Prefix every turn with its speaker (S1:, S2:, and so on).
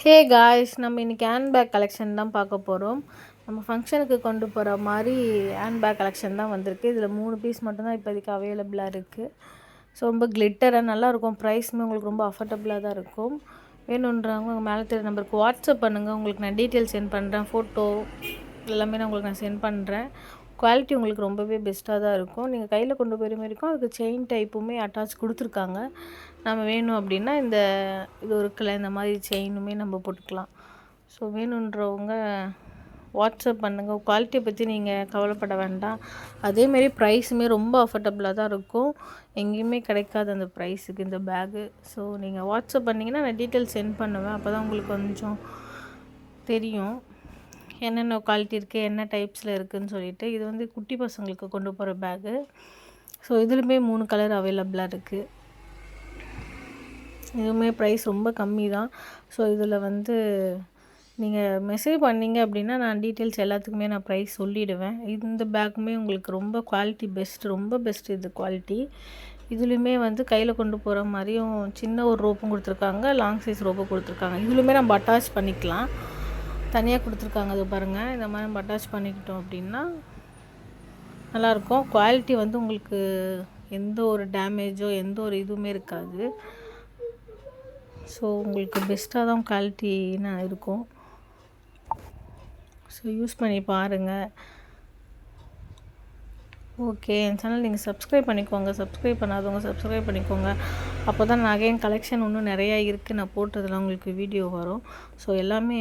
S1: Hey guys, நம்ம இன்றைக்கி hand bag collection தான் பார்க்க போகிறோம். நம்ம ஃபங்க்ஷனுக்கு கொண்டு போகிற மாதிரி ஹேண்ட் பேக் கலெக்ஷன் தான் வந்திருக்கு. இதில் 3 பீஸ் மட்டும்தான் இப்போதைக்கு அவைலபிளாக இருக்குது. ஸோ ரொம்ப கிளிட்டராக நல்லாயிருக்கும். ப்ரைஸுமே உங்களுக்கு ரொம்ப அஃபர்டபுளாக தான் இருக்கும். வேணுன்றவங்க உங்கள் மேலே தெரிய நம்பருக்கு வாட்ஸ்அப் பண்ணுங்கள். உங்களுக்கு நான் டீட்டெயில் சென்ட் பண்ணுறேன். ஃபோட்டோ எல்லாமே நான் சென்ட் பண்ணுறேன். குவாலிட்டி உங்களுக்கு ரொம்பவே பெஸ்ட்டாக தான் இருக்கும். நீங்கள் கையில் கொண்டு போகிற மாதிரி இருக்கும். அதுக்கு செயின் டைப்புமே அட்டாச் கொடுத்துருக்காங்க. நம்ம வேணும் அப்படின்னா இது இருக்குல்ல, இந்த மாதிரி செயினுமே நம்ம போட்டுக்கலாம். ஸோ வேணுன்றவங்க வாட்ஸ்அப் பண்ணுங்கள். குவாலிட்டியை பற்றி நீங்கள் கவலைப்பட வேண்டாம். அதேமாரி ப்ரைஸுமே ரொம்ப அஃபர்டபுளாக தான் இருக்கும். எங்கேயுமே கிடைக்காது அந்த ப்ரைஸுக்கு இந்த பேகு. ஸோ நீங்கள் வாட்ஸ்அப் பண்ணிங்கன்னா நான் டீட்டெயில் சென்ட் பண்ணுவேன். அப்போ தான் உங்களுக்கு கொஞ்சம் தெரியும் என்னென்ன குவாலிட்டி இருக்குது, என்ன டைப்ஸில் இருக்குதுன்னு சொல்லிட்டு. இது குட்டி பசங்களுக்கு கொண்டு போகிற பேகு. ஸோ இதுலேயுமே 3 கலர் அவைலபிளாக இருக்குது. இதுவுமே ப்ரைஸ் ரொம்ப கம்மி தான். ஸோ இதில் நீங்கள் மெசேஜ் பண்ணிங்க அப்படின்னா நான் டீட்டெயில்ஸ் எல்லாத்துக்குமே நான் ப்ரைஸ் சொல்லிவிடுவேன். இந்த பேக்குமே உங்களுக்கு ரொம்ப குவாலிட்டி ரொம்ப பெஸ்ட் இது குவாலிட்டி. இதுலேயுமே கையில் கொண்டு போகிற மாதிரியும் சின்ன ஒரு ரோப்பும் கொடுத்துருக்காங்க, லாங் சைஸ் ரோப்பும் கொடுத்துருக்காங்க. இதுலேயுமே நம்ம அட்டாச் பண்ணிக்கலாம். தனியாக கொடுத்துருக்காங்க. அது பாருங்கள், இந்த மாதிரி நம்ம அட்டாச் பண்ணிக்கிட்டோம் அப்படின்னா நல்லாயிருக்கும். குவாலிட்டி உங்களுக்கு எந்த ஒரு டேமேஜோ எந்த ஒரு இதுவுமே இருக்காது. ஸோ உங்களுக்கு பெஸ்ட்டாக தான் குவாலிட்டின்னு இருக்கும். ஸோ யூஸ் பண்ணி பாருங்கள். ஓகே, என் சேனல் நீங்கள் சப்ஸ்கிரைப் பண்ணிக்கோங்க. சப்ஸ்கிரைப் பண்ணாதவங்க சப்ஸ்கிரைப் பண்ணிக்கோங்க. அப்போ தான் நகையின் கலெக்ஷன் இன்னும் நிறையா இருக்குது. நான் போட்டதில் உங்களுக்கு வீடியோ வரும். ஸோ எல்லாமே